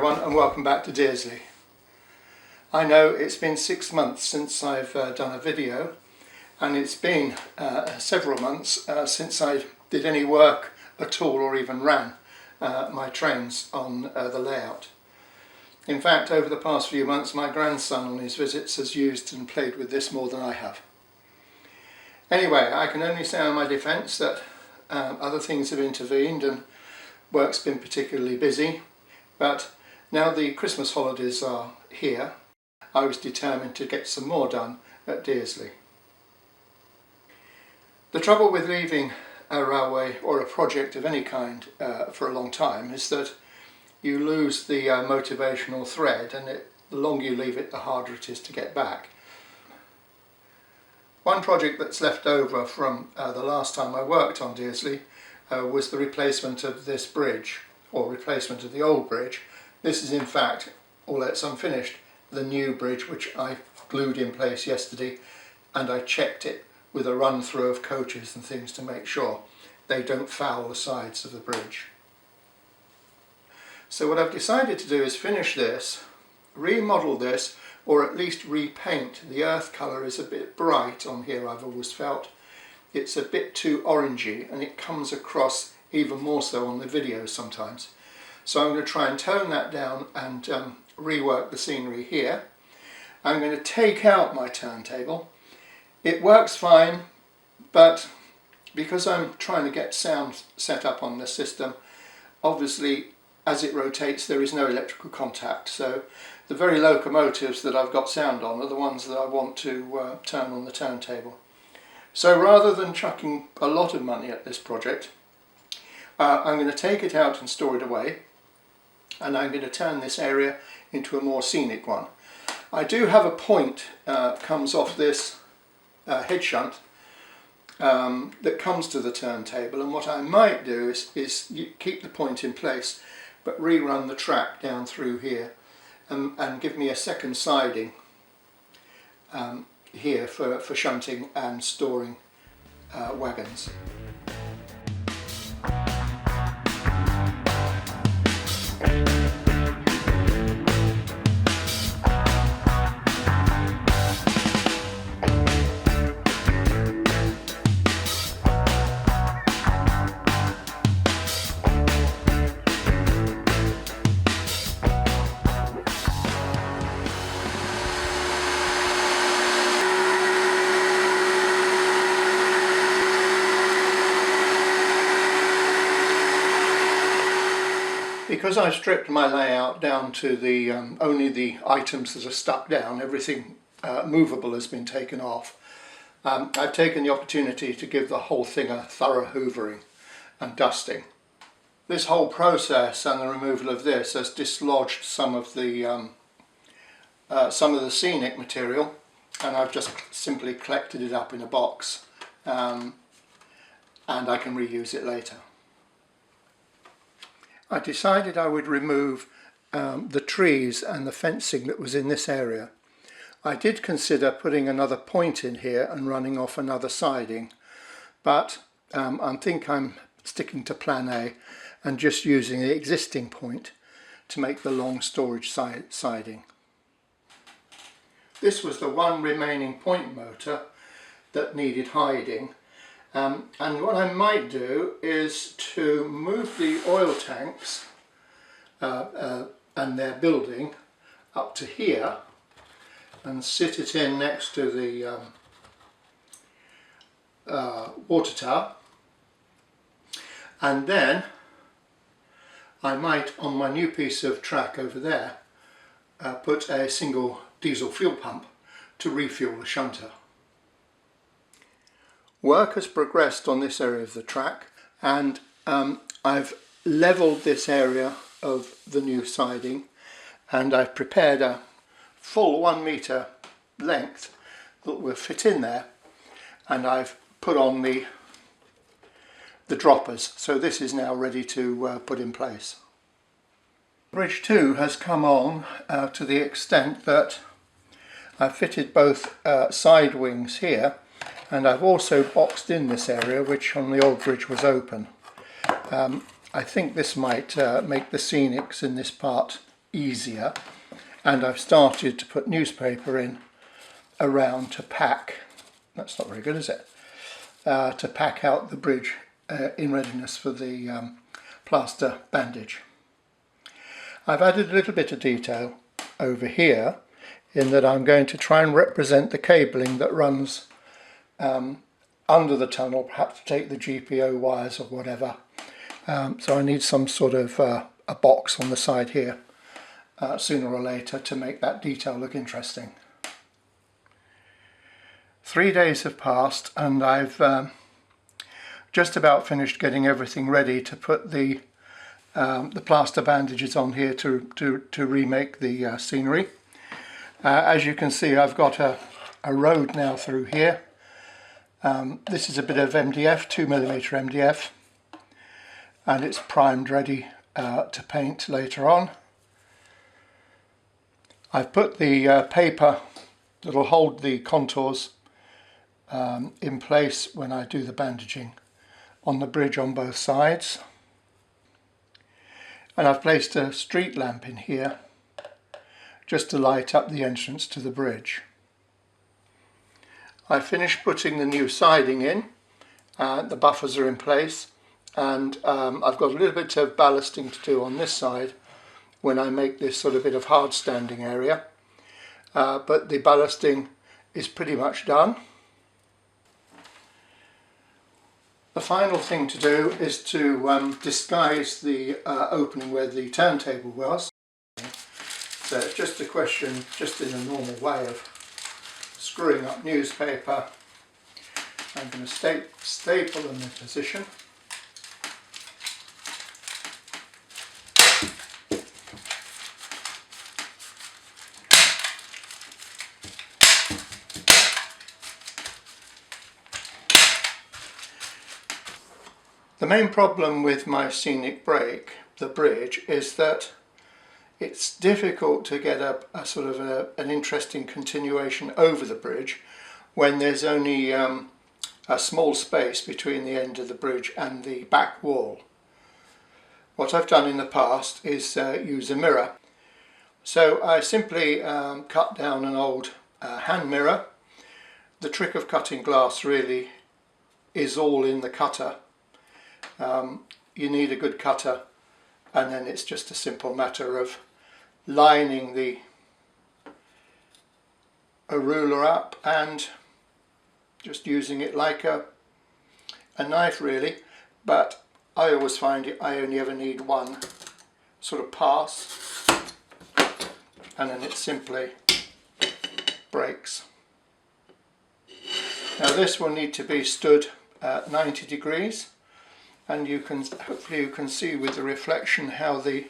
everyone, and welcome back to Deresley. I know it's been 6 months since I've done a video, and it's been several months since I did any work at all or even ran my trains on the layout. In fact, over the past few months my grandson on his visits has used and played with this more than I have. Anyway, I can only say on my defence that other things have intervened and work's been particularly busy, but now the Christmas holidays are here, I was determined to get some more done at Deresley. The trouble with leaving a railway or a project of any kind for a long time is that you lose the motivational thread, and the longer you leave it, the harder it is to get back. One project that's left over from the last time I worked on Deresley was the replacement of this bridge, or replacement of the old bridge. This is in fact, although it's unfinished, the new bridge which I glued in place yesterday, and I checked it with a run through of coaches and things to make sure they don't foul the sides of the bridge. So what I've decided to do is finish this, remodel this, or at least repaint. The earth colour is a bit bright on here, I've always felt. It's a bit too orangey, and it comes across even more so on the videos sometimes. So I'm going to try and tone that down and rework the scenery here. I'm going to take out my turntable. It works fine, but because I'm trying to get sound set up on the system, obviously as it rotates there is no electrical contact, so the very locomotives that I've got sound on are the ones that I want to turn on the turntable. So rather than chucking a lot of money at this project, I'm going to take it out and store it away, and I'm going to turn this area into a more scenic one. I do have a point comes off this head shunt that comes to the turntable, and what I might do is keep the point in place but rerun the track down through here and give me a second siding here for shunting and storing wagons. Because I've stripped my layout down to the only the items that are stuck down, everything movable has been taken off, I've taken the opportunity to give the whole thing a thorough hoovering and dusting. This whole process and the removal of this has dislodged some of the scenic material, and I've just simply collected it up in a box, and I can reuse it later. I decided I would remove the trees and the fencing that was in this area. I did consider putting another point in here and running off another siding, but I think I'm sticking to plan A and just using the existing point to make the long storage siding. This was the one remaining point motor that needed hiding. And what I might do is to move the oil tanks and their building up to here and sit it in next to the water tower, and then I might, on my new piece of track over there, put a single diesel fuel pump to refuel the shunter. Work has progressed on this area of the track, and I've levelled this area of the new siding, and I've prepared a full 1 metre length that will fit in there, and I've put on the droppers, so this is now ready to put in place. Bridge 2 has come on to the extent that I've fitted both side wings here, and I've also boxed in this area which on the old bridge was open. I think this might make the scenics in this part easier, and I've started to put newspaper in around to pack, that's not very good is it, to pack out the bridge in readiness for the plaster bandage. I've added a little bit of detail over here in that I'm going to try and represent the cabling that runs under the tunnel, perhaps to take the GPO wires or whatever. So I need some sort of a box on the side here sooner or later to make that detail look interesting. 3 days have passed and I've just about finished getting everything ready to put the plaster bandages on here to remake the scenery. As you can see, I've got a road now through here. This is a bit of MDF, 2mm MDF, and it's primed ready to paint later on. I've put the paper that'll hold the contours in place when I do the bandaging on the bridge on both sides. And I've placed a street lamp in here just to light up the entrance to the bridge. I finished putting the new siding in, the buffers are in place, and I've got a little bit of ballasting to do on this side when I make this sort of bit of hard standing area, but the ballasting is pretty much done. The final thing to do is to disguise the opening where the turntable was. So it's just a question, just in a normal way, of screwing up newspaper. I'm going to staple them in position. The main problem with my scenic break, the bridge, is that it's difficult to get a sort of an interesting continuation over the bridge when there's only a small space between the end of the bridge and the back wall. What I've done in the past is use a mirror. So I simply cut down an old hand mirror. The trick of cutting glass really is all in the cutter. You need a good cutter, and then it's just a simple matter of lining a ruler up and just using it like a knife really, but I always find I only ever need one sort of pass, and then it simply breaks. Now this will need to be stood at 90 degrees, and you can hopefully you can see with the reflection how the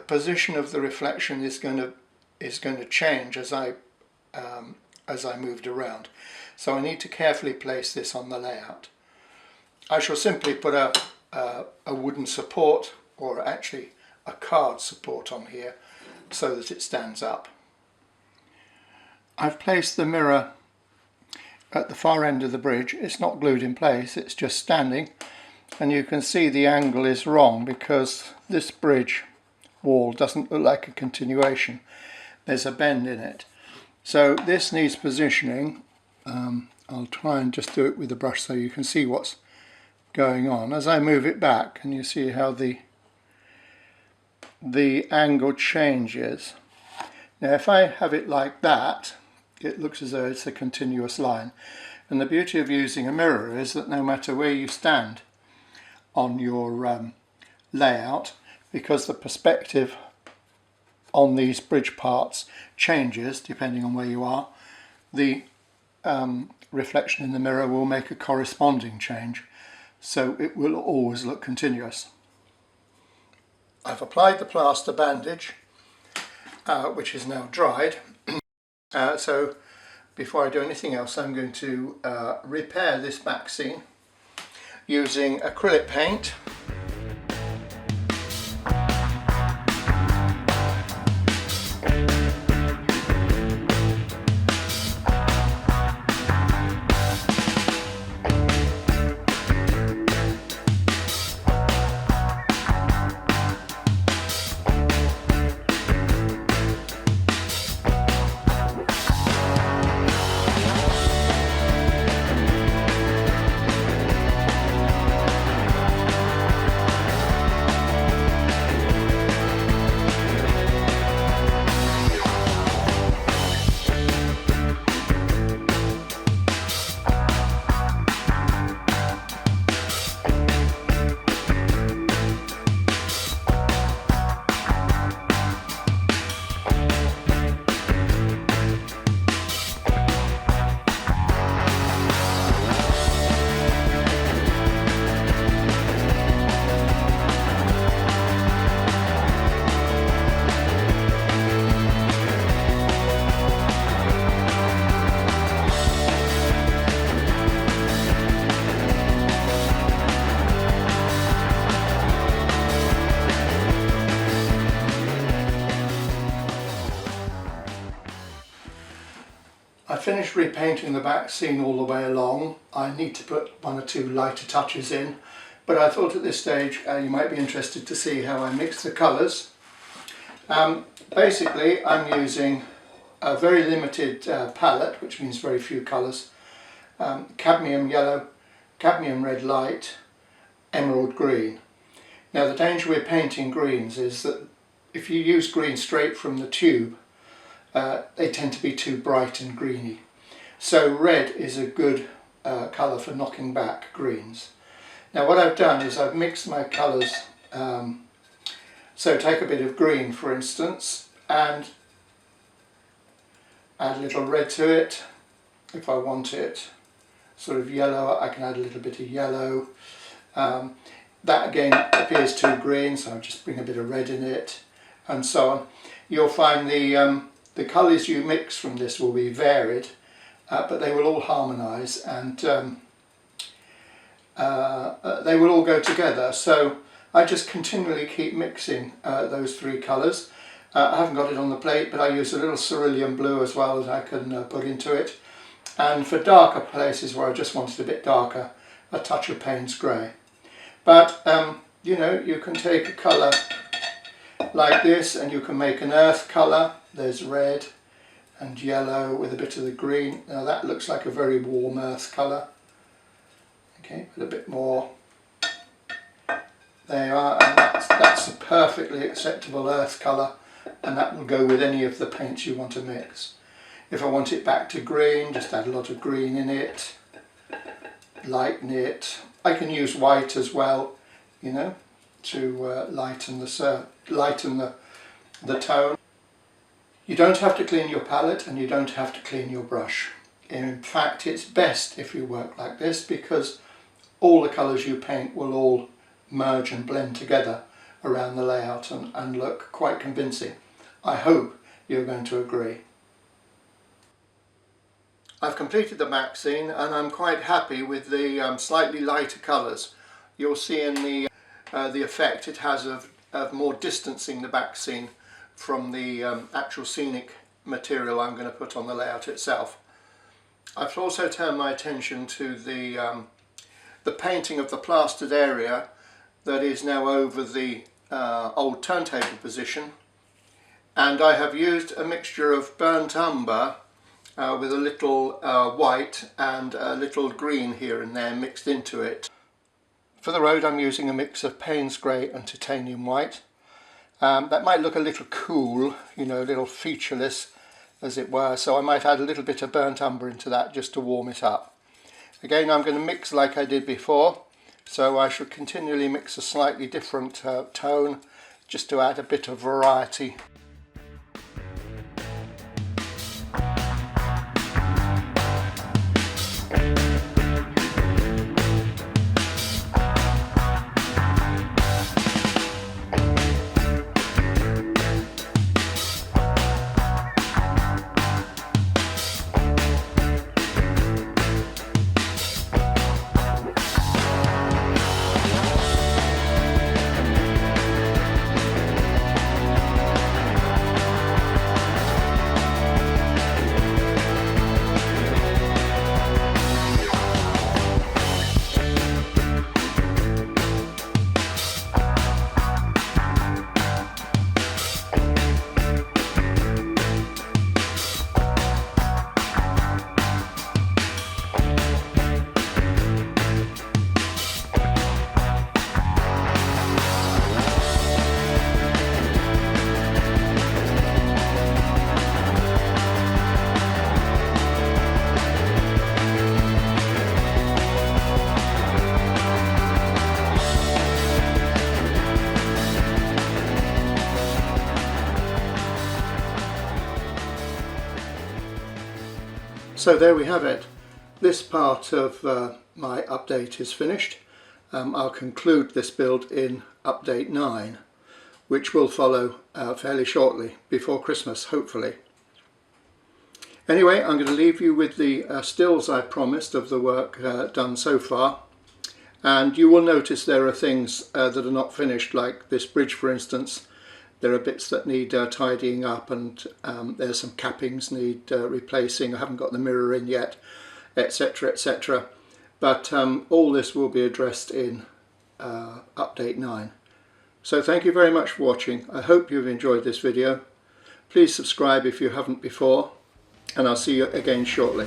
position of the reflection is going to change as I moved around. So I need to carefully place this on the layout. I shall simply put a wooden support, or actually a card support, on here so that it stands up. I've placed the mirror at the far end of the bridge. It's not glued in place, it's just standing, and you can see the angle is wrong because this bridge wall doesn't look like a continuation. There's a bend in it. So this needs positioning. I'll try and just do it with the brush so you can see what's going on. As I move it back, and you see how the angle changes. Now if I have it like that, it looks as though it's a continuous line. And the beauty of using a mirror is that no matter where you stand on your layout, because the perspective on these bridge parts changes depending on where you are, the reflection in the mirror will make a corresponding change, so it will always look continuous. I've applied the plaster bandage, which is now dried. So before I do anything else, I'm going to repair this back scene using acrylic paint. finished repainting the back scene all the way along. I need to put one or two lighter touches in, but I thought at this stage you might be interested to see how I mix the colours. Basically I'm using a very limited palette, which means very few colours. Cadmium yellow, cadmium red light, emerald green. Now the danger with painting greens is that if you use green straight from the tube, they tend to be too bright and greeny. So red is a good colour for knocking back greens. Now what I've done is I've mixed my colours, so take a bit of green for instance and add a little red to it. If I want it sort of yellow, I can add a little bit of yellow. That again appears too green, so I'll just bring a bit of red in it, and so on. You'll find the colours you mix from this will be varied, but they will all harmonise and they will all go together. So I just continually keep mixing those three colours. I haven't got it on the plate, but I use a little cerulean blue as well that I can put into it. And for darker places where I just want it a bit darker, a touch of Payne's grey. But you know, you can take a colour like this and you can make an earth colour. There's red and yellow with a bit of the green. Now that looks like a very warm earth colour. Okay, put a bit more. There you are, and that's a perfectly acceptable earth colour, and that will go with any of the paints you want to mix. If I want it back to green, just add a lot of green in it, lighten it. I can use white as well, you know, to lighten the tone. You don't have to clean your palette and you don't have to clean your brush. In fact, it's best if you work like this because all the colours you paint will all merge and blend together around the layout and look quite convincing. I hope you're going to agree. I've completed the back scene and I'm quite happy with the slightly lighter colours. You'll see in the effect it has of more distancing the back scene from the actual scenic material I'm going to put on the layout itself. I've also turned my attention to the painting of the plastered area that is now over the old turntable position, and I have used a mixture of burnt umber with a little white and a little green here and there mixed into it. For the road I'm using a mix of Payne's grey and titanium white. That might look a little cool, you know, a little featureless as it were, so I might add a little bit of burnt umber into that just to warm it up. Again, I'm going to mix like I did before, so I should continually mix a slightly different tone just to add a bit of variety. So there we have it. This part of my update is finished. I'll conclude this build in update 9, which will follow fairly shortly, before Christmas, hopefully. Anyway, I'm going to leave you with the stills I promised of the work done so far. And you will notice there are things that are not finished, like this bridge for instance, There are bits that need tidying up, and there's some cappings need replacing. I haven't got the mirror in yet, etc, etc. But all this will be addressed in update 9. So thank you very much for watching. I hope you've enjoyed this video. Please subscribe if you haven't before, and I'll see you again shortly.